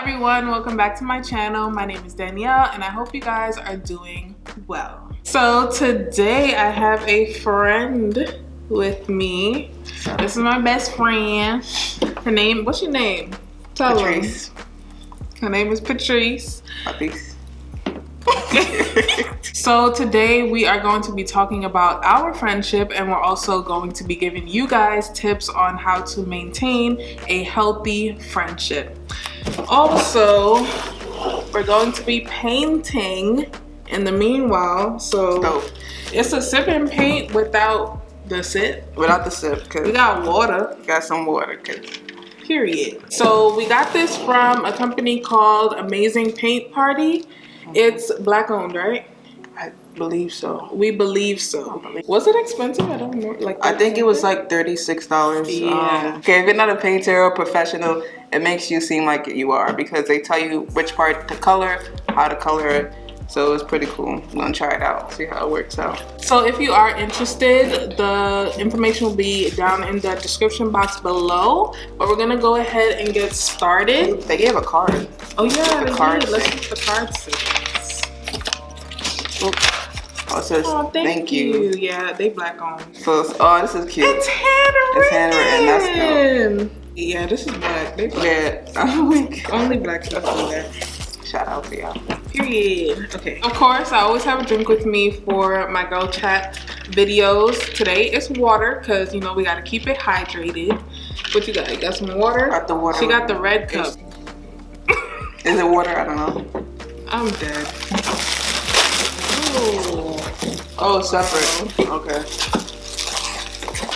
everyone, welcome back to my channel. My name is Danielle and I hope you guys are doing well. So today I have a friend with me. This is my best friend. Her name, what's your name? Tell Patrice. them. Her name is Patrice. Patrice. So today we are going to be talking about our friendship, and we're also going to be giving you guys tips on how to maintain a healthy friendship. Also, we're going to be painting in the meanwhile. So it's a sip and paint without the sip. Without the sip, cause We got water. got some water, cause Period. So we got this from a company called Amazing Paint Party. It's black owned, right? I believe so. We believe so. Was it expensive? I don't know. Like I think it was like $36. Yeah. Okay, if you're not a painter or professional, it makes you seem like you are because they tell you which part to color, how to color it. So it's pretty cool. I'm gonna try it out, see how it works out. So if you are interested, the information will be down in the description box below. But we're gonna go ahead and get started. They gave a card. Oh yeah, The they card did. Let's thing. get the card says. Oh, it says Oh, thank you. Yeah, they black owned. So, this is cute. It's handwritten. It's handwritten, that's dope. Yeah, this is black. They black. Yeah, Only black stuff in there. shout out to y'all. Period. Okay. Of course, I always have a drink with me for my girl chat videos. Today it's water because you know we gotta keep it hydrated. What you got? You got some water? Got the water. She got the red cup. Is it water? I don't know. I'm dead. Oh, separate. Okay.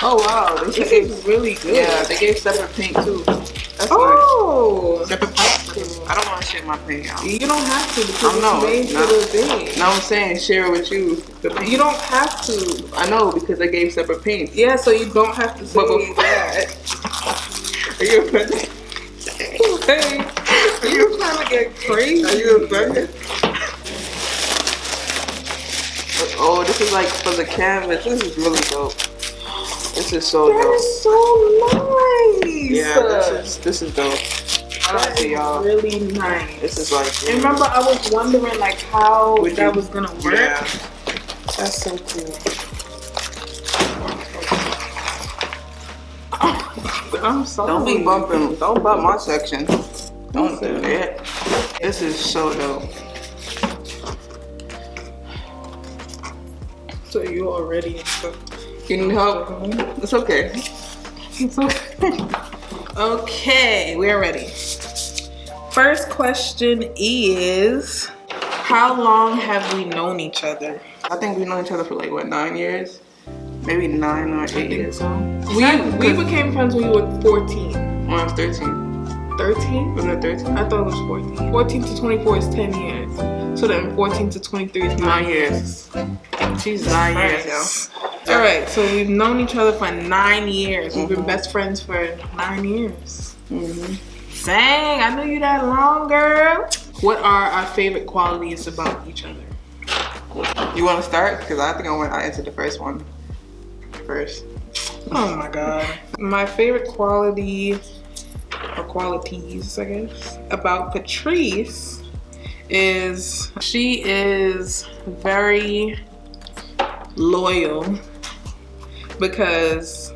Oh wow, This is really good. Yeah, they gave separate paint too. That's Oh. nice. Separate paint. I don't want to share my paint out. You don't have to because I know, it's made no. for the thing. No, I'm saying share with you. You don't have to. I know because they gave separate paint. Yeah, so you don't have to say that. Are you offended? Hey, are you trying to get crazy? Are you offended? Oh, this is like for the canvas. This is really dope. This is so That dope. is so nice. Yeah, this is dope. Shout out That to is y'all. really nice. This is like. And remember, I was wondering like how Would that you- was gonna work. Yeah. That's so cool. I'm sorry. Don't be bumping. Don't bump my section. Don't do that. This is so dope. So you already and stuff. You need help? It's okay. It's okay. Okay, we're ready. First question is, how long have we known each other? I think we've known each other for like what, 9 years? Maybe 9 or 8 years. We became friends when we were 14. When I was 13. 13? Was it 13? I thought it was 14. 14 to 24 is 10 years. So then 14 to 23 is 9 years. Jesus 9 years, Christ. yo. Alright, so we've known each other for 9 years. We've been best friends for 9 years. Dang, I knew you that long, girl. What are our favorite qualities about each other? You want to start? Because I think I answer the first one first. Oh my god. My favorite quality, or qualities, I guess, about Patrice is she is very loyal. Because,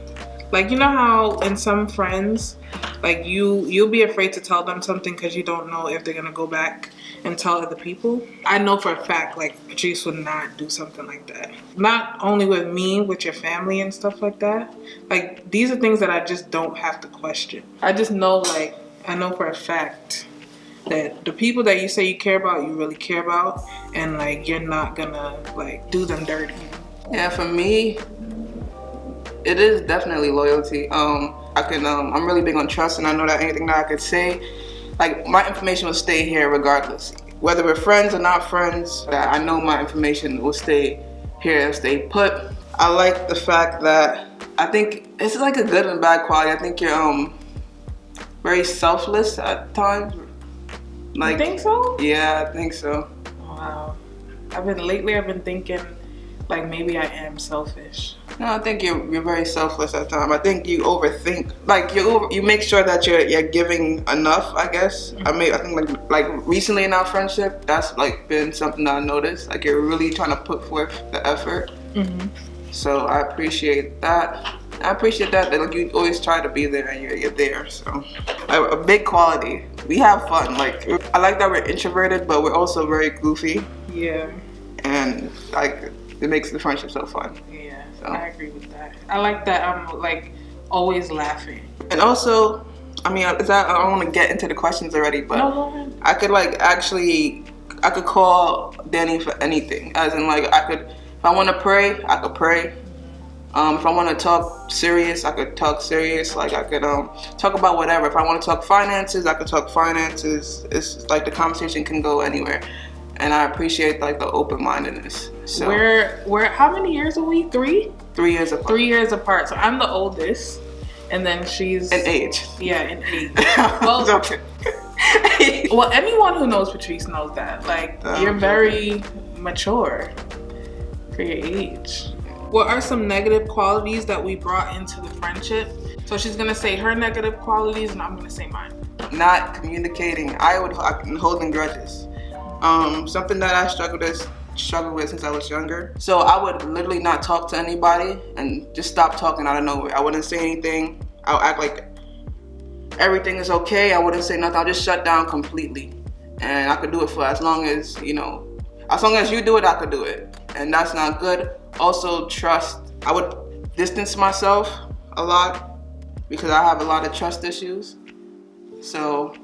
like, you know how in some friends, like you'll be afraid to tell them something because you don't know if they're gonna go back and tell other people. I know for a fact, like, Patrice would not do something like that. Not only with me, with your family and stuff like that. Like, these are things that I just don't have to question. I just know, like, I know for a fact that the people that you say you care about, you really care about, and like you're not gonna like do them dirty. Yeah, for me, it is definitely loyalty. I'm really big on trust, and I know that anything that I could say, like, my information will stay here regardless. Whether we're friends or not friends, that I know my information will stay here, stay put. I like the fact that I think it's like a good and bad quality. I think you're very selfless at times. Like, You think so? Yeah, I think so. Wow. I've been thinking like maybe I am selfish. No, I think you're very selfless at times. I think you overthink. Like you make sure that you're giving enough. I guess. Mm-hmm. I think like recently in our friendship, that's like been something that I noticed. Like you're really trying to put forth the effort. Mm-hmm. So I appreciate that. I appreciate that like you always try to be there and you're there. So a big quality. We have fun. Like I like that we're introverted, but we're also very goofy. Yeah. And like it makes the friendship so fun. Yeah, So. I agree with that. I like that I'm like always laughing. And also, I mean, I don't want to get into the questions already, but No, go ahead. I could like actually, I could call Dani for anything. As in like if I want to pray, I could pray. If I want to talk serious, I could talk serious. Like I could talk about whatever. If I want to talk finances, I could talk finances. It's like the conversation can go anywhere. And I appreciate like the open-mindedness. So We're how many years are we? 3? 3 years apart. 3 years apart. So I'm the oldest, and then she's In age. Yeah, in age. Well, okay. well, anyone who knows Patrice knows that. Like you're very mature for your age. What are some negative qualities that we brought into the friendship? So she's gonna say her negative qualities, and I'm gonna say mine. Not communicating. I'm holding grudges. Something that I struggled with since I was younger. So I would literally not talk to anybody and just stop talking out of nowhere. I wouldn't say anything. I'll act like everything is okay. I wouldn't say nothing. I'll just shut down completely. And I could do it for as long as you do it, I could do it. And that's not good. Also, trust. I would distance myself a lot because I have a lot of trust issues. So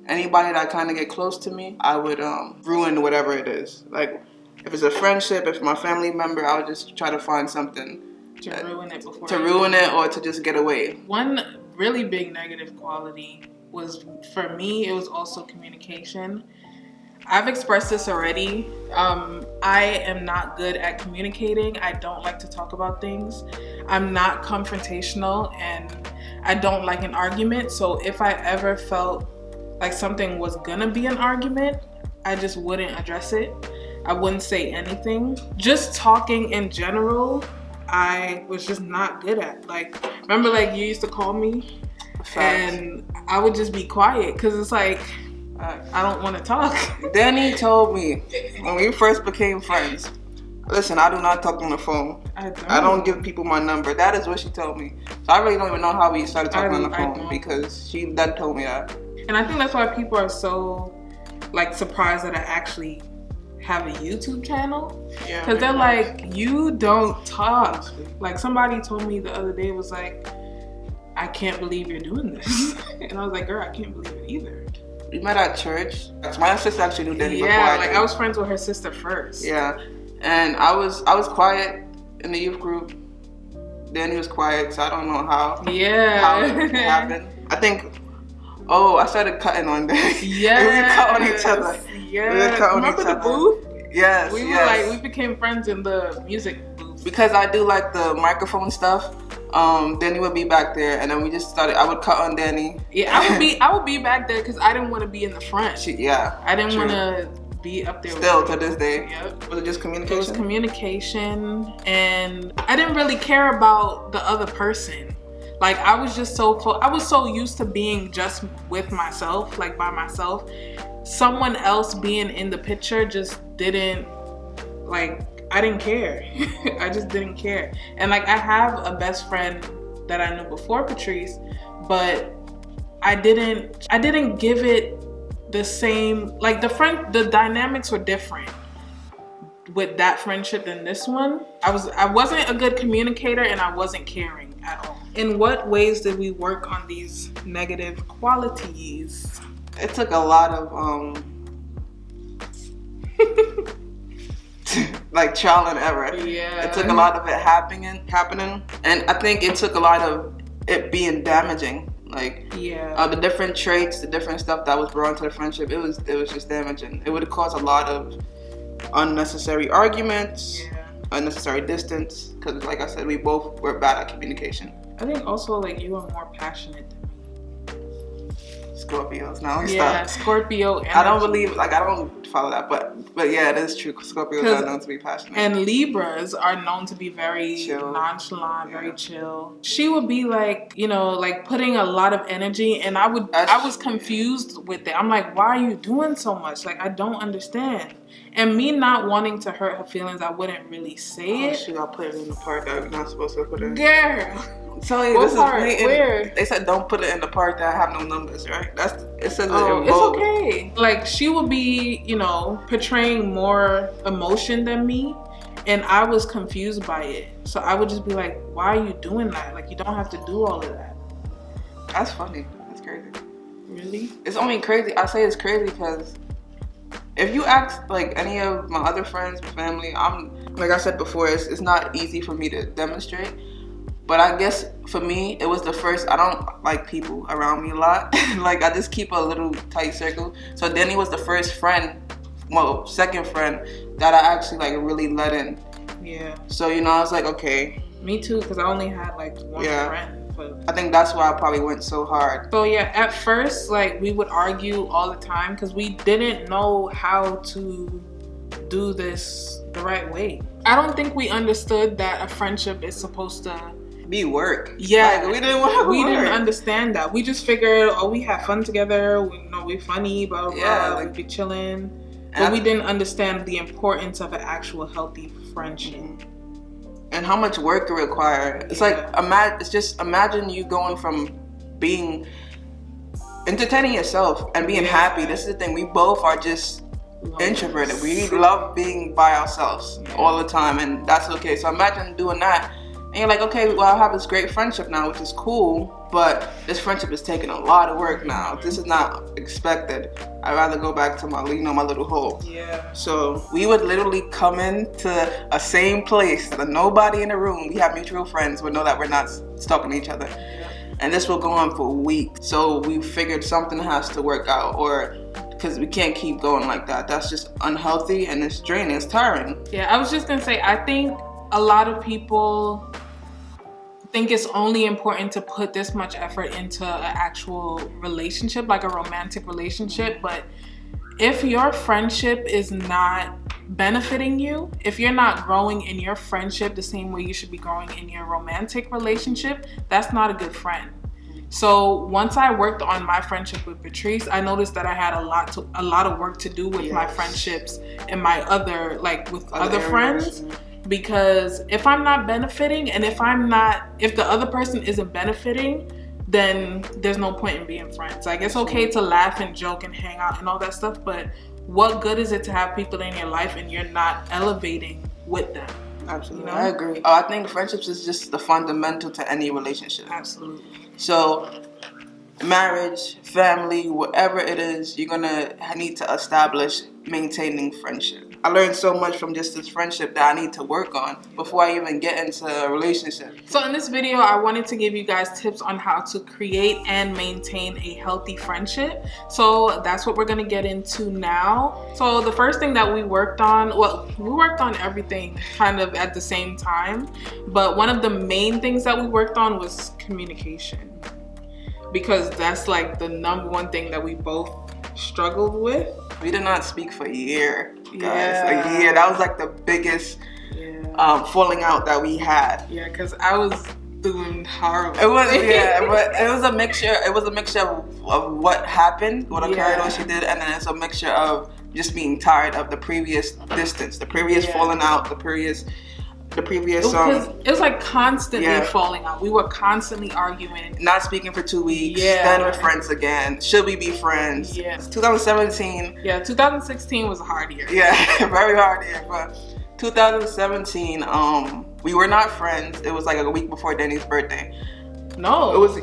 anybody that kind of get close to me, I would ruin whatever it is. Like if it's a friendship, if it's my family member, I would just try to find something to ruin it before. To ruin it or to just get away. One really big negative quality was, for me, it was also communication. I've expressed this already. I am not good at communicating. I don't like to talk about things. I'm not confrontational, and I don't like an argument. So if I ever felt like something was gonna be an argument, I just wouldn't address it. I wouldn't say anything. Just talking in general, I was just not good at. Like, remember, like you used to call me, and I would just be quiet because it's like I don't want to talk. Dani told me when we first became friends, listen, I do not talk on the phone. I don't give people my number. That is what she told me. So I really don't even know how we started talking on the phone because she told me that. And I think that's why people are so like surprised that I actually have a YouTube channal. Yeah. Because they're like, you don't talk. Like somebody told me the other day, was like, I can't believe you're doing this. And I was like, girl, I can't believe it either. We met at church. My sister actually knew Dani before I was friends with her sister first. Yeah. And I was quiet in the youth group. Dani was quiet, so I don't know how it happened. I think I started cutting on Dani. Yeah. We would cut on each other. Yeah. Remember the booth? Yes. We were we became friends in the music booth. Because I do like the microphone stuff. Dani would be back there, and then we just started. I would cut on Dani. Yeah, I would be back there because I didn't want to be in the front. I didn't want to be up there. Still to this day. Yep. Was it just communication? It was communication, and I didn't really care about the other person. Like I was just I was so used to being just with myself, like by myself. Someone else being in the picture just didn't I didn't care. I just didn't care. And like I have a best friend that I knew before Patrice, but I didn't give it the same, like the dynamics were different with that friendship than this one. I wasn't a good communicator, and I wasn't caring at all. In what ways did we work on these negative qualities? It took a lot of like trial and error. Yeah. It took a lot of it happening, and I think it took a lot of it being damaging. Like the different traits, the different stuff that was brought into the friendship, it was just damaging. It would have caused a lot of unnecessary arguments, unnecessary distance, because like I said, we both were bad at communication. I think also like you are more passionate than me. Scorpios. Now yeah, stop. Scorpio energy. I don't believe, like, I don't follow that, but yeah, it is true. Scorpios are known to be passionate. And Libras are known to be very chill, nonchalant, very chill. She would be like, you know, like putting a lot of energy, and I was confused with it. I'm like, why are you doing so much? Like, I don't understand. And me not wanting to hurt her feelings, I wouldn't really say it. Shoot, I'll put it in the part that I'm not supposed to put it in. Girl. I'm telling you, What this part? is Where? They said don't put it in the part that have no numbers, right? It says Oh, it it's okay. Like, she would be, you know, portraying more emotion than me, and I was confused by it. So I would just be like, why are you doing that? Like, you don't have to do all of that. That's funny. That's crazy. Really? It's only crazy. I say it's crazy because if you ask like any of my other friends, my family, like I said before, it's not easy for me to demonstrate. But I guess for me, it was the first. I don't like people around me a lot. Like, I just keep a little tight circle. So Dani was the first friend, well, second friend that I actually like really let in. Yeah. So, you know, I was like, okay. Me too, because I only had like one friend. But I think that's why I probably went so hard. So yeah, at first, like, we would argue all the time because we didn't know how to do this the right way. I don't think we understood that a friendship is supposed to be work. Yeah, like, we didn't want to. We didn't understand that. We just figured, oh, we have fun together. We know we're funny, blah blah blah. Like, we be chilling, but we didn't understand the importance of an actual healthy friendship and how much work it required. It's like imagine you going from being entertaining yourself and being happy. This is the thing. We both are just introverted. We love being by ourselves all the time, and that's okay. So imagine doing that. And you're like, okay, well, I have this great friendship now, which is cool, but this friendship is taking a lot of work now. This is not expected. I'd rather go back to my little hole. Yeah. So we would literally come into a same place, there's nobody in the room. We have mutual friends. We know that we're not stalking each other. Yeah. And this will go on for weeks. So we figured something has to work out, or because we can't keep going like that. That's just unhealthy, and it's draining, it's tiring. Yeah, I was just gonna say, I think a lot of people think it's only important to put this much effort into an actual relationship, like a romantic relationship. But if your friendship is not benefiting you, if you're not growing in your friendship the same way you should be growing in your romantic relationship, that's not a good friend. So once I worked on my friendship with Patrice, I noticed that I had a lot of work to do with my friendships and my with other friends. Because if I'm not benefiting, and if the other person isn't benefiting, then there's no point in being friends. Like, it's okay to laugh and joke and hang out and all that stuff, but what good is it to have people in your life and you're not elevating with them? Absolutely, you know? I agree. I think friendships is just the fundamental to any relationship. Absolutely. So marriage, family, whatever it is, you're gonna need to establish maintaining friendship. I learned so much from just this friendship that I need to work on before I even get into a relationship. So in this video, I wanted to give you guys tips on how to create and maintain a healthy friendship. So that's what we're gonna get into now. So the first thing that we worked on, well, we worked on everything kind of at the same time, but one of the main things that we worked on was communication. Because that's like the number one thing that we both struggled with. We did not speak for a year, guys. A year. That was like the biggest falling out that we had. Yeah, because I was doing horrible. It was, but it was a mixture. It was a mixture of what happened, what occurred, what she did, and then it's a mixture of just being tired of the previous distance, the previous falling out, the previous it was like constantly falling out. We were constantly arguing, not speaking for 2 weeks, then we're friends again. Should we be friends? 2017. 2016 was a hard year. Very hard year. But 2017, we were not friends. It was like a week before Dani's birthday. No, it was the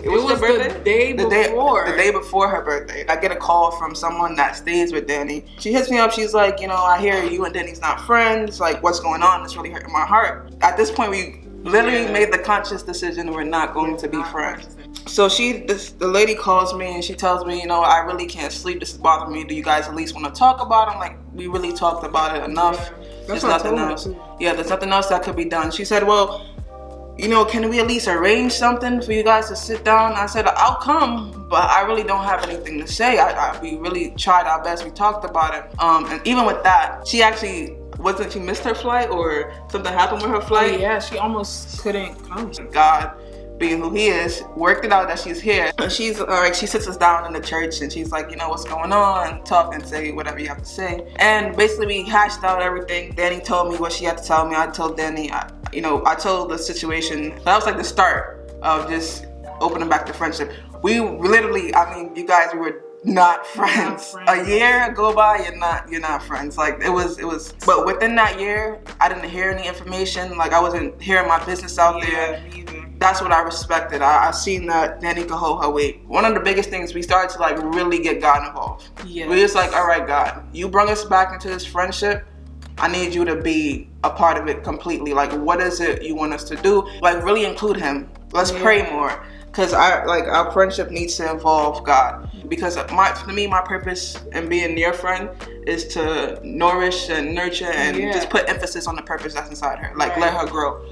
day before. The day before her birthday. I get a call from someone that stays with Dani. She hits me up. She's like, you know, I hear you and Dani's not friends. Like, what's going on? It's really hurting my heart. At this point, we literally made the conscious decision we're not going to be friends. So the lady calls me and she tells me, you know, I really can't sleep. This is bothering me. Do you guys at least want to talk about it? I'm like, we really talked about it enough. There's nothing else. There's nothing else that could be done. She said, well, you know, can we at least arrange something for you guys to sit down? I said, I'll come, but I really don't have anything to say. We really tried our best. We talked about it. And even with that, she actually, she missed her flight or something happened with her flight? Oh, yeah, she almost couldn't come. God, being who he is, worked it out that she's here. And she's like, she sits us down in the church and she's like, you know, what's going on? Talk and say whatever you have to say. And basically we hashed out everything. Dani told me what she had to tell me. I told Dani, I told the situation. That was like the start of just opening back the friendship. We literally, I mean, you guys, we were not friends. A year go by, you're not friends. Like it was, but within that year, I didn't hear any information. Like I wasn't hearing my business out there. That's what I respected. I seen that Dani could hold her weight. One of the biggest things, we started to like really get God involved. Yes. We just like, all right, God, you brought us back into this friendship. I need you to be a part of it completely. Like, what is it you want us to do? Like, really include him. Let's pray more. Because our friendship needs to involve God. Because for me, my purpose in being near friend is to nourish and nurture and just put emphasis on the purpose that's inside her. Like, let her grow.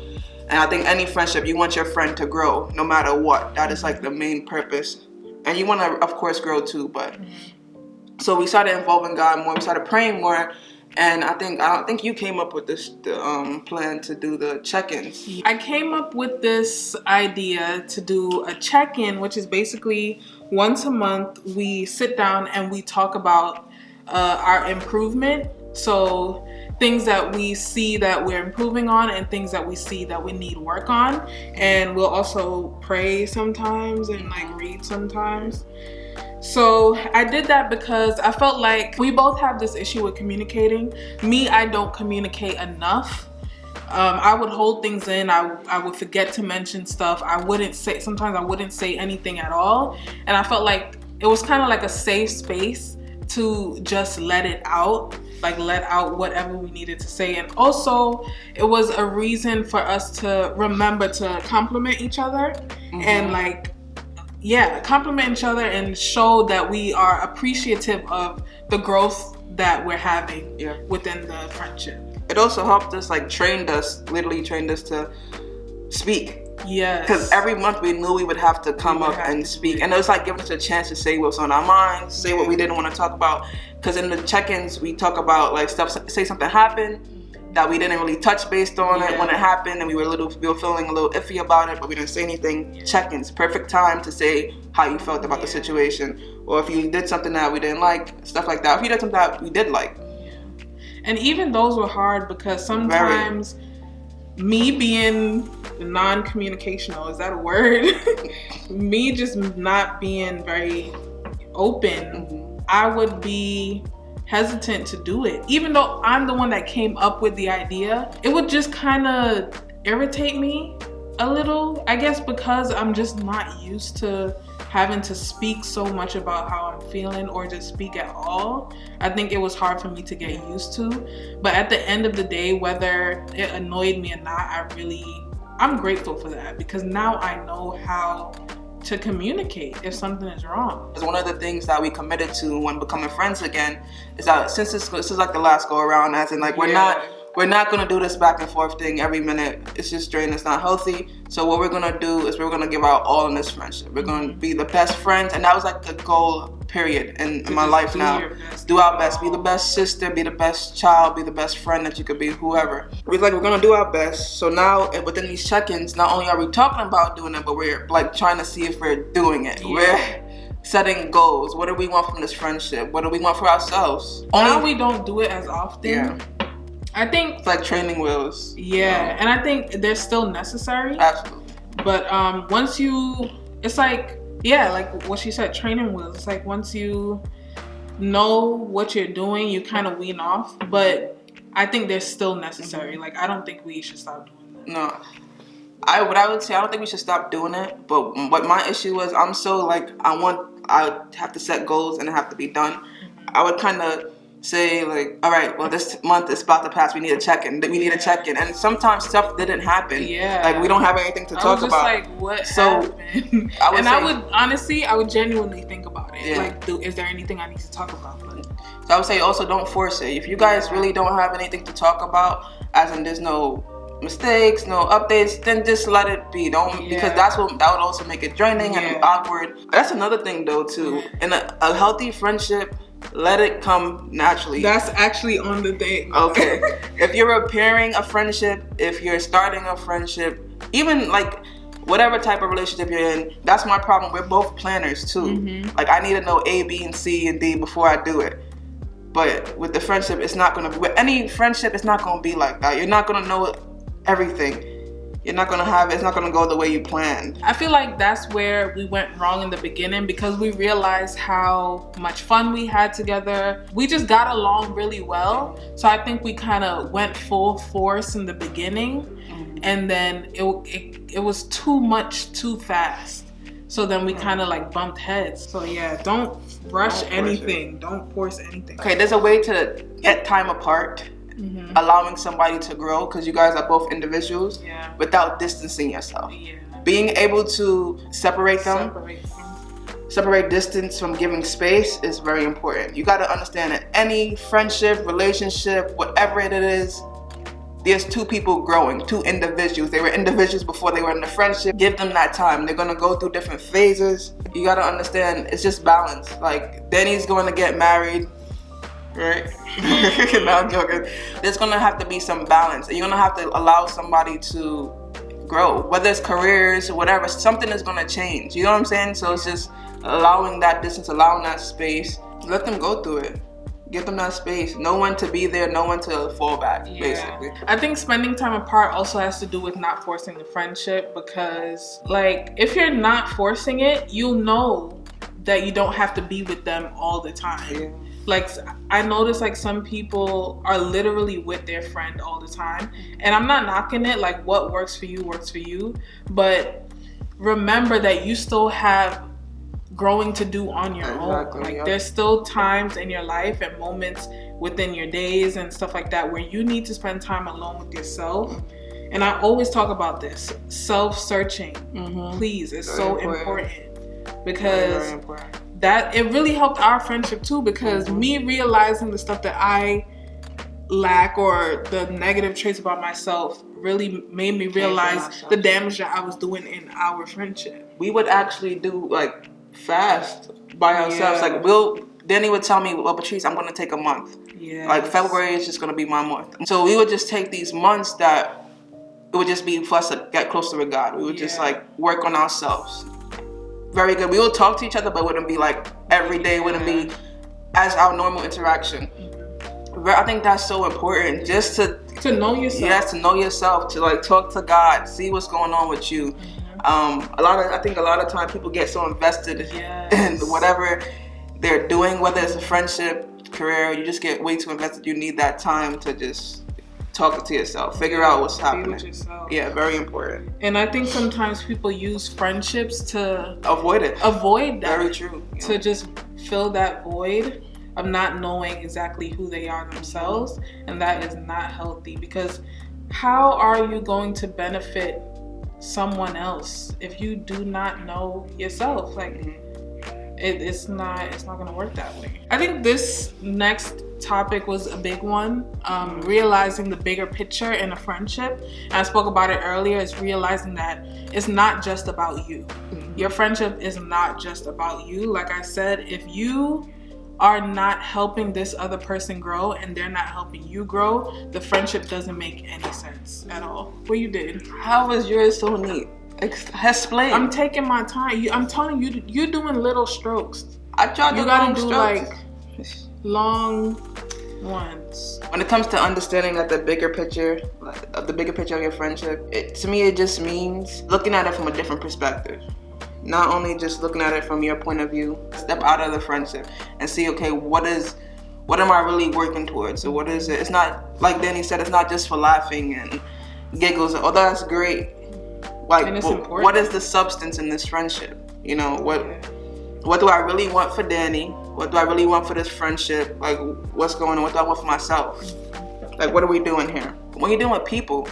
And I think any friendship, you want your friend to grow no matter what. That is like the main purpose. And you want to, of course, grow too. But so we started involving God more. We started praying more. And I don't think you came up with this plan to do the check-ins. I came up with this idea to do a check-in, which is basically once a month we sit down and we talk about our improvement. So things that we see that we're improving on and things that we see that we need work on. And we'll also pray sometimes and like read sometimes. So I did that because I felt like we both have this issue with communicating. Me, I don't communicate enough. I would hold things in. I would forget to mention stuff. Sometimes I wouldn't say anything at all. And I felt like it was kind of like a safe space to just let it out, like let out whatever we needed to say. And also it was a reason for us to remember to compliment each other and like, compliment each other and show that we are appreciative of the growth that we're having within the friendship. It also helped us, like literally trained us to speak. Yes. Because every month we knew we would have to come up and speak. And it was like giving us a chance to say what's on our minds, say what we didn't want to talk about. Because in the check-ins, we talk about like stuff, say something happened that we didn't really touch based on it when it happened, and we were feeling a little iffy about it, but we didn't say anything. Check-ins, perfect time to say how you felt about the situation, or if you did something that we didn't like, stuff like that. If you did something that we did like. And even those were hard because sometimes me being non-communicational, is that a word? Me just not being very open, I would be hesitant to do it. Even though I'm the one that came up with the idea, it would just kind of irritate me a little, I guess, because I'm just not used to having to speak so much about how I'm feeling or just speak at all. I think it was hard for me to get used to. But at the end of the day, whether it annoyed me or not, I'm grateful for that, because now I know how to communicate if something is wrong. One of the things that we committed to when becoming friends again is that since this is like the last go around, as in like we're not gonna do this back and forth thing every minute. It's just draining. It's not healthy. So what we're gonna do is we're gonna give our all in this friendship. We're gonna be the best friends, and that was like the goal, period, in my life now. Do our best. Be the best sister. Be the best child. Be the best friend that you could be. Whoever. We're gonna do our best. So now within these check-ins, not only are we talking about doing it, but we're like trying to see if we're doing it. Yeah. We're setting goals. What do we want from this friendship? What do we want for ourselves? Now we don't do it as often. Yeah. I think it's like training wheels. Yeah, and I think they're still necessary. Absolutely. But it's like, like what she said, training wheels. It's like once you know what you're doing, you kind of wean off. But I think they're still necessary. Like, I don't think we should stop doing that. No. What I would say, I don't think we should stop doing it. But what my issue was, I'm so like, I have to set goals and it have to be done. I would kind of say like, all right, well, this month is about to pass. We need a check-in. We need a check-in. And sometimes stuff didn't happen. Yeah. Like, we don't have anything to talk about. I was just like, what happened? I would genuinely think about it. Yeah. Like, is there anything I need to talk about? So I would say also don't force it. If you guys really don't have anything to talk about, as in there's no mistakes, no updates, then just let it be. Don't because that would also make it draining and awkward. That's another thing though too. In a healthy friendship, let it come naturally. That's actually on the thing. Okay. If you're repairing a friendship, if you're starting a friendship, even like whatever type of relationship you're in, that's my problem. We're both planners too. Like I need to know A, B, and C, and D before I do it. But with the friendship, it's not gonna be, with any friendship, it's not gonna be like that. You're not gonna know everything. You're not gonna have, it's not gonna go the way you planned. I feel like that's where we went wrong in the beginning, because we realized how much fun we had together. We just got along really well. So I think we kind of went full force in the beginning, and then it was too much too fast. So then we kind of like bumped heads. So yeah, don't rush anything. Don't force anything. Okay, there's a way to get time apart. Allowing somebody to grow, because you guys are both individuals, without distancing yourself. Being able to separate distance from giving space is very important. You got to understand that any friendship, relationship, whatever it is, there's two people growing, two individuals. They were individuals before they were in the friendship. Give them that time. They're gonna go through different phases. You gotta understand, it's just balance. Like Dani's going to get married, right? No, I'm joking. There's gonna have to be some balance. You're gonna have to allow somebody to grow, whether it's careers or whatever. Something is gonna change. You know what I'm saying? So it's just allowing that distance, allowing that space. Let them go through it. Give them that space. No one to be there, no one to fall back, basically. I think spending time apart also has to do with not forcing the friendship, because like if you're not forcing it, you'll know that you don't have to be with them all the time. Like I notice like some people are literally with their friend all the time, and I'm not knocking it. Like what works for you, but remember that you still have growing to do on your own. Like there's still times in your life and moments within your days and stuff like that where you need to spend time alone with yourself. And I always talk about this, self-searching. Please, it's so important, because very important. That it really helped our friendship too, because me realizing the stuff that I lack or the negative traits about myself really made me realize the damage that I was doing in our friendship. We would actually do like fast by ourselves. Like Dani would tell me, well, Patrice, I'm gonna take a month. Like February is just gonna be my month. So we would just take these months that it would just be for us to get closer with God. We would just like work on ourselves. Very good. We would talk to each other, but it wouldn't be like every day. It wouldn't be as our normal interaction. I think that's so important, just to know yourself. Yes, to know yourself, to like talk to God, see what's going on with you. I think a lot of time people get so invested in whatever they're doing, whether it's a friendship, career, you just get way too invested. You need that time to just talk to yourself, figure out what's happening. Be with yourself. Yeah, very important. And I think sometimes people use friendships to avoid that. Very true. To just fill that void of not knowing exactly who they are themselves, and that is not healthy, because how are you going to benefit someone else if you do not know yourself? Like it's not going to work that way. I think this next topic was a big one, realizing the bigger picture in a friendship. And I spoke about it earlier. It's realizing that it's not just about you. Your friendship is not just about you. Like I said, if you are not helping this other person grow and they're not helping you grow, the friendship doesn't make any sense at all. Well, you did. How was yours so neat? Explain. I'm taking my time. I'm telling you, you're doing little strokes. I tried to You gotta do like long ones. When it comes to understanding that the bigger picture of your friendship, to me it just means looking at it from a different perspective. Not only just looking at it from your point of view, step out of the friendship and see, okay, what am I really working towards? So what is it? It's not, like Dani said, it's not just for laughing and giggles. Although that's great. Like, what is the substance in this friendship? You know, what do I really want for Dani? What do I really want for this friendship? Like, what's going on? What do I want for myself? Like, what are we doing here? When you're dealing with people,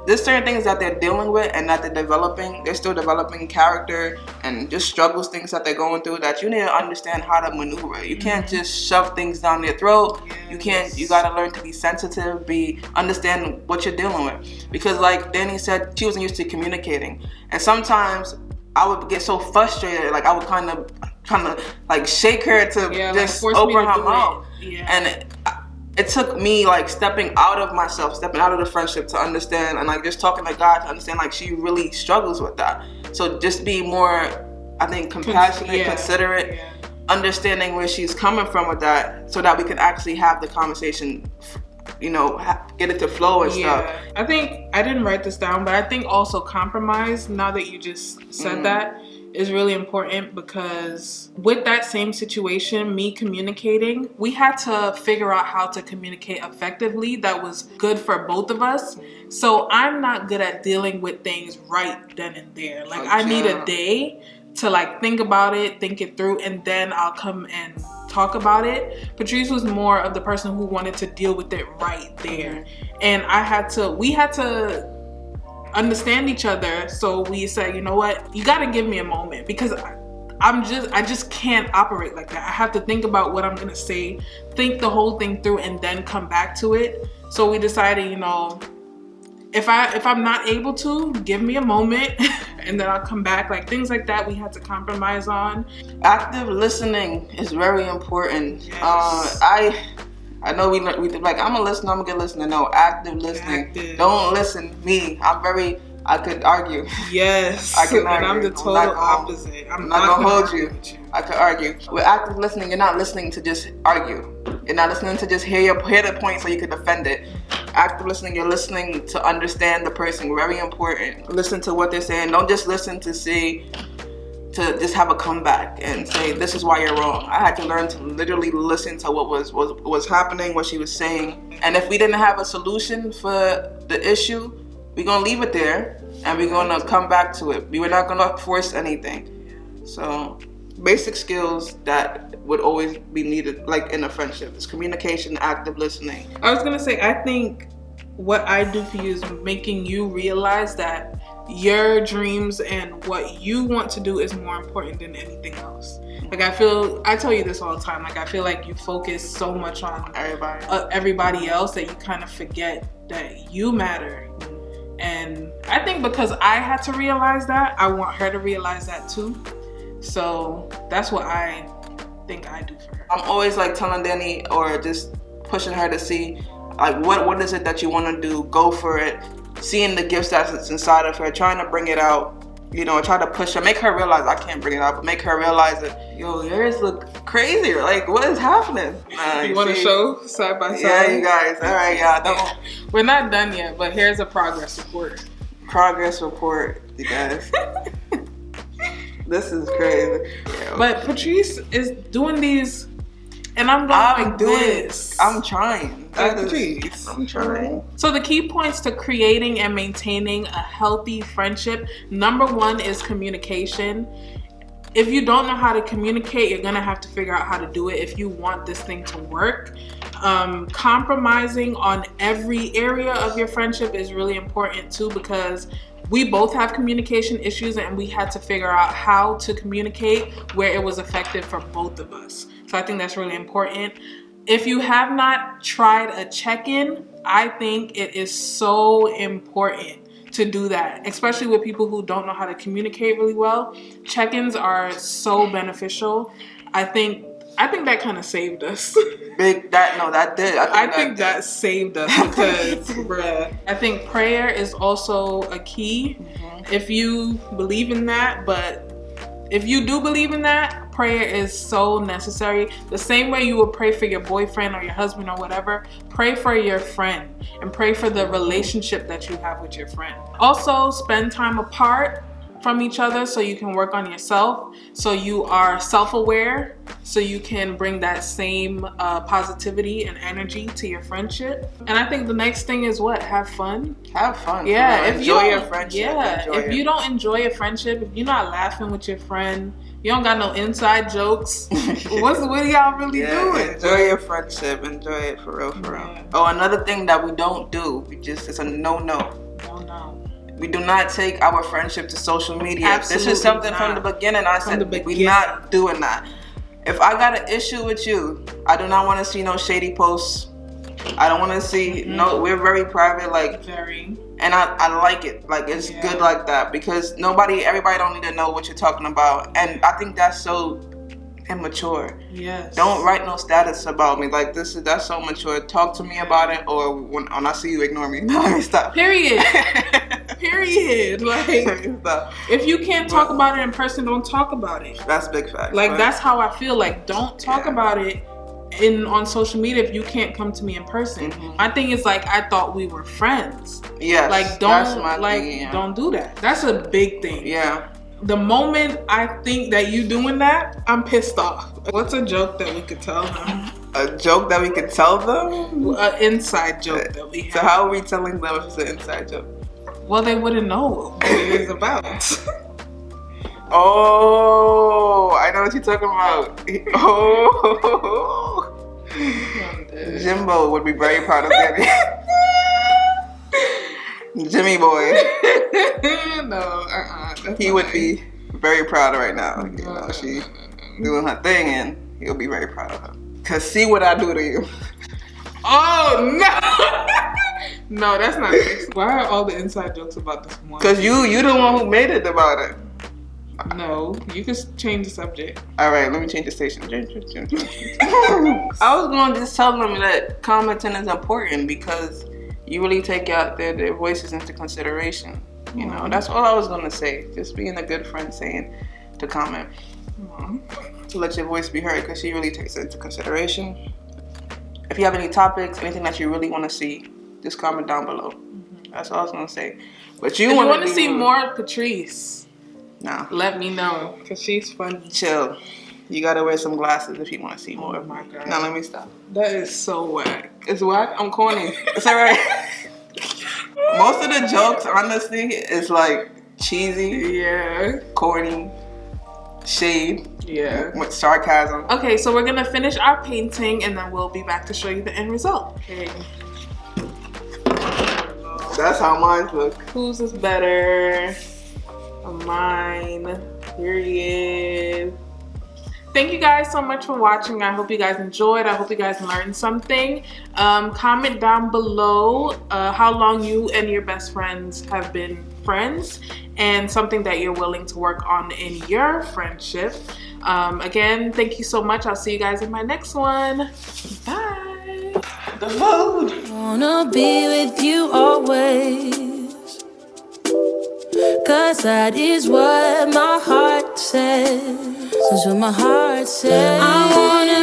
there's certain things that they're dealing with and that they're developing. They're still developing character and just things that they're going through that you need to understand how to maneuver. You can't just shove things down their throat You gotta learn to be sensitive, understand what you're dealing with. Because like Dani said, she wasn't used to communicating. And sometimes I would get so frustrated, like I would kind of like shake her to just open her mouth. And it took me like stepping out of myself, stepping out of the friendship to understand, and like just talking to God to understand like she really struggles with that. So just be more, I think, compassionate, considerate, understanding where she's coming from with that, so that we can actually have the conversation, you know, get it to flow and stuff. I think I didn't write this down, but I think also compromise, now that you just said that, is really important, because with that same situation, me communicating, we had to figure out how to communicate effectively that was good for both of us. So I'm not good at dealing with things right then and there. Like I need a day to like think about it, think it through, and then I'll come and talk about it. Patrice was more of the person who wanted to deal with it right there. And we had to understand each other. So we said, you know what, you got to give me a moment, because I just can't operate like that. I have to think about what I'm going to say, think the whole thing through, and then come back to it. So we decided, you know, if I'm not able to, give me a moment and then I'll come back. Like things like that we had to compromise on. Active listening is very important. Yes. I know we like, I'm a listener, I'm a good listener. No, active listening. Don't listen me. I could argue. Yes. I can argue. And I'm the total opposite. I'm not gonna hold you. I could argue. With active listening, you're not listening to just argue. You're not listening to just hear the point so you can defend it. Active listening, you're listening to understand the person. Very important. Listen to what they're saying. Don't just listen to just have a comeback and say, this is why you're wrong. I had to learn to literally listen to what was happening, what she was saying. And if we didn't have a solution for the issue, we're gonna leave it there and we're gonna come back to it. We were not gonna force anything. So basic skills that would always be needed, like in a friendship, is communication, active listening. I was gonna say, I think what I do for you is making you realize that your dreams and what you want to do is more important than anything else. Like I tell you this all the time, like I feel like you focus so much on everybody else that you kind of forget that you matter. And I think because I had to realize that, I want her to realize that too. So that's what I think I do for her. I'm always like telling Dani, or just pushing her to see like what is it that you want to do, go for it. Seeing the gifts that's inside of her, trying to bring it out, you know, try to push her, make her realize I can't bring it out, but make her realize that, yo, yours look crazy. Like, what is happening? You want to show side by side? Yeah, you guys. All right, y'all. We're not done yet, but here's a progress report. Progress report, you guys. This is crazy. But Patrice is doing these, and I'm going like this. I'm trying. I'm trying. So the key points to creating and maintaining a healthy friendship, number one is communication. If you don't know how to communicate, you're gonna have to figure out how to do it if you want this thing to work. Compromising on every area of your friendship is really important too, because we both have communication issues and we had to figure out how to communicate where it was effective for both of us. So I think that's really important. If you have not tried a check-in, I think it is so important to do that, especially with people who don't know how to communicate really well. Check-ins are so beneficial. I think that kind of saved us. That did. I think that saved us because, bruh. I think prayer is also a key. If you believe in that, but if you do believe in that, prayer is so necessary. The same way you would pray for your boyfriend or your husband or whatever, pray for your friend and pray for the relationship that you have with your friend. Also, spend time apart from each other so you can work on yourself, so you are self-aware, so you can bring that same positivity and energy to your friendship. And I think the next thing is what? Have fun. Have fun. Yeah. Enjoy your friendship. Yeah. If you don't enjoy a friendship, if you're not laughing with your friend, you don't got no inside jokes, what are y'all really doing? Enjoy your friendship. Enjoy it for real, for real. Oh, another thing that we don't do, it's a no. No. We do not take our friendship to social media. Absolutely this is something not. From the beginning I said we're not doing that. if I got an issue with you, I do not want to see no shady posts. I don't want to see no. We're very private, like very. And I like it. Like, it's good like that, because everybody don't need to know what you're talking about. And I think that's so immature. Yes. Don't write no status about me. Like, that's so mature. Talk to me about it, or when I see you, ignore me. No, stop. Period. Period. Like, if you can't talk about it in person, don't talk about it. That's big fact. Like, that's how I feel. Like, don't talk about it on social media if you can't come to me in person. My thing is, like, I thought we were friends. Yes. Like, don't do that. That's a big thing. Yeah. The moment I think that you doing that, I'm pissed off. What's a joke that we could tell them? A joke that we could tell them? An inside joke that we have. So how are we telling them if it's an inside joke? Well, they wouldn't know what it is about. Oh, I know what you're talking about. Oh. Jimbo would be very proud of Dani. Jimmy boy. No, he would be very proud right now. You know, she doing her thing, and he'll be very proud of her. Cause see what I do to you. Oh no! No, that's not it. Why are all the inside jokes about this one? Cause you the one who made it about it. No, you can change the subject. All right, let me change the station. I was going to just tell them that commenting is important, because you really take out their voices into consideration. You know, that's all I was going to say. Just being a good friend saying to comment. To let your voice be heard, because she really takes it into consideration. If you have any topics, anything that you really want to see, just comment down below. That's all I was going to say. But you want to see more of Patrice, no, let me know, because she's funny. Chill. You gotta wear some glasses if you want to see more. Oh my God. Now let me stop. That is so whack. It's whack? I'm corny. It's alright. Most of the jokes, honestly, is like cheesy. Yeah. Corny. Shade. Yeah. With sarcasm. Okay, so we're gonna finish our painting, and then we'll be back to show you the end result. Okay. That's how mine look. Whose is better? Mine. Period. Thank you guys so much for watching. I hope you guys enjoyed. I hope you guys learned something. Comment down below how long you and your best friends have been friends, and something that you're willing to work on in your friendship. Again, thank you so much. I'll see you guys in my next one. Bye. The food. Wanna be with you always, 'cause that is what my heart says. That's what my heart says. I wanna